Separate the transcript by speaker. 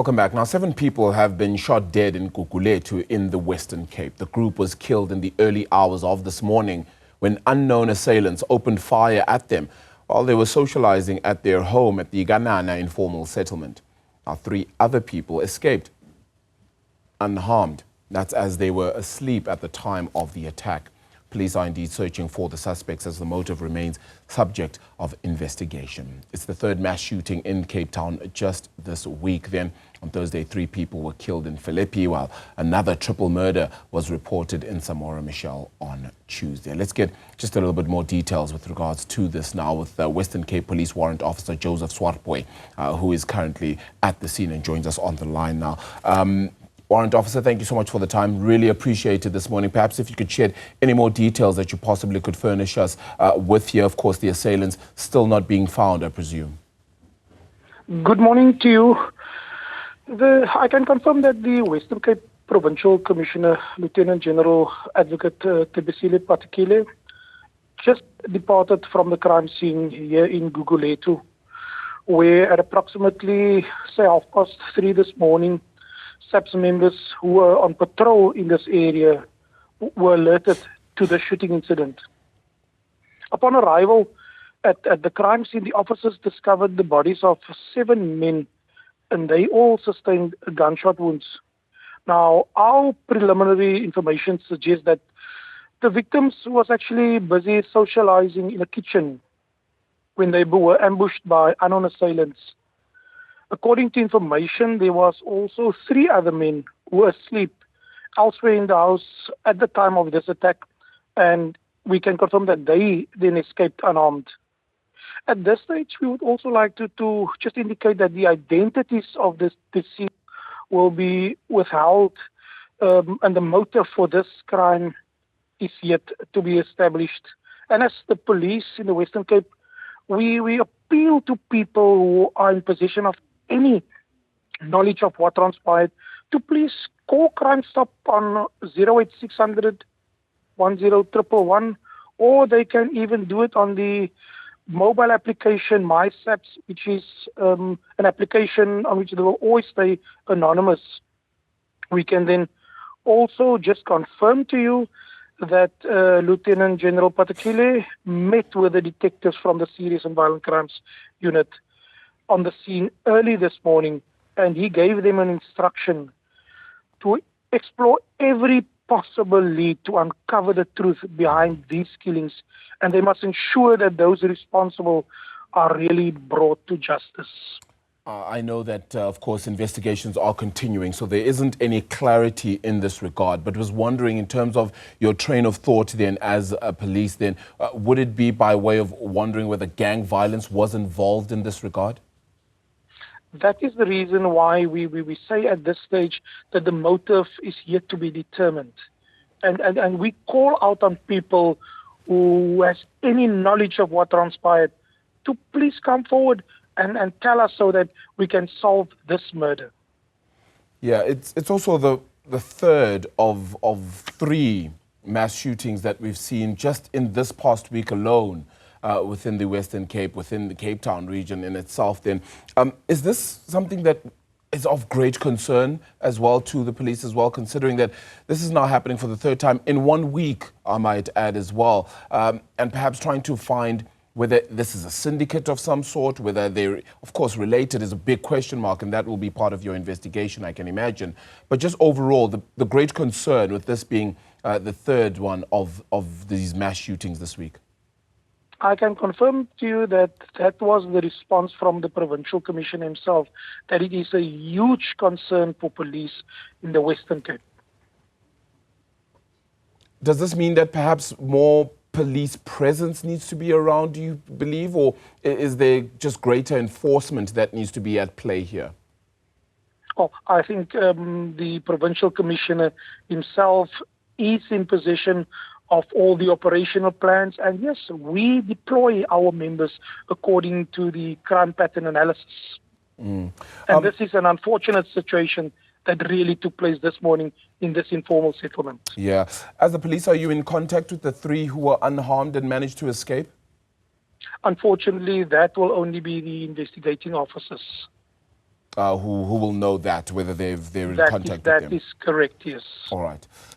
Speaker 1: Welcome back. Now, 7 people have been shot dead in Gugulethu in the Western Cape. The group was killed in the early hours of this morning when unknown assailants opened fire at them while they were socializing at their home at the Kanana Informal Settlement. Now, 3 other people escaped unharmed. That's as they were asleep at the time of the attack. Police are indeed searching for the suspects as the motive remains subject of investigation. It's the 3rd mass shooting in Cape Town just this week. Then on Thursday, 3 people were killed in Philippi, while another triple murder was reported in Samora Michelle on Tuesday. Let's get just a little bit more details with regards to this now with Western Cape Police Warrant Officer Joseph Swaartbooi, who is currently at the scene and joins us on the line now. Warrant Officer, thank you so much for the time. Really appreciate it this morning. Perhaps if you could shed any more details that you possibly could furnish us with here. Of course, the assailants still not being found, I presume.
Speaker 2: Good morning to you. I can confirm that the Western Cape Provincial Commissioner, Lieutenant General Advocate Tebisile Patekile, just departed from the crime scene here in Gugulethu, where at approximately, say, 3:30 this morning, SAPS members who were on patrol in this area were alerted to the shooting incident. Upon arrival at the crime scene, the officers discovered the bodies of 7 men, and they all sustained gunshot wounds. Now, our preliminary information suggests that the victims was actually busy socializing in a kitchen when they were ambushed by unknown assailants. According to information, there was also 3 other men who were asleep elsewhere in the house at the time of this attack, and we can confirm that they then escaped unharmed. At this stage, we would also like to just indicate that the identities of this deceased will be withheld, and the motive for this crime is yet to be established. And as the police in the Western Cape, we appeal to people who are in possession of any knowledge of what transpired to please call Crime Stop on 08600 10111, or they can even do it on the mobile application MySAPS, which is an application on which they will always stay anonymous. We can then also just confirm to you that Lieutenant General Patekile met with the detectives from the Serious and Violent Crimes Unit on the scene early this morning, and he gave them an instruction to explore every possible lead to uncover the truth behind these killings, and they must ensure that those responsible are really brought to justice.
Speaker 1: I know that, of course, investigations are continuing, so there isn't any clarity in this regard, but was wondering in terms of your train of thought then as a police then, would it be by way of wondering whether gang violence was involved in this regard?
Speaker 2: That is the reason why we say at this stage that the motive is yet to be determined. And we call out on people who has any knowledge of what transpired to please come forward and tell us so that we can solve this murder.
Speaker 1: Yeah, it's also the 3rd of 3 mass shootings that we've seen just in this past week alone. Within the Western Cape, within the Cape Town region in itself then. Is this something that is of great concern as well to the police as well, considering that this is now happening for the 3rd time in 1 week, I might add as well, and perhaps trying to find whether this is a syndicate of some sort, whether they're, of course, related is a big question mark, and that will be part of your investigation, I can imagine. But just overall, the great concern with this being the 3rd one of these mass shootings this week.
Speaker 2: I can confirm to you that that was the response from the Provincial Commission himself, that it is a huge concern for police in the Western Cape.
Speaker 1: Does this mean that perhaps more police presence needs to be around, do you believe, or is there just greater enforcement that needs to be at play here?
Speaker 2: Oh, I think the Provincial Commissioner himself is in possession of all the operational plans, and yes, we deploy our members according to the crime pattern analysis. And this is an unfortunate situation that really took place this morning in this informal settlement.
Speaker 1: Yeah. As the police, are you in contact with the 3 who were unharmed and managed to escape?
Speaker 2: Unfortunately, that will only be the investigating officers.
Speaker 1: who will know that, whether they're in contact with
Speaker 2: That
Speaker 1: them.
Speaker 2: is correct, yes.
Speaker 1: All right.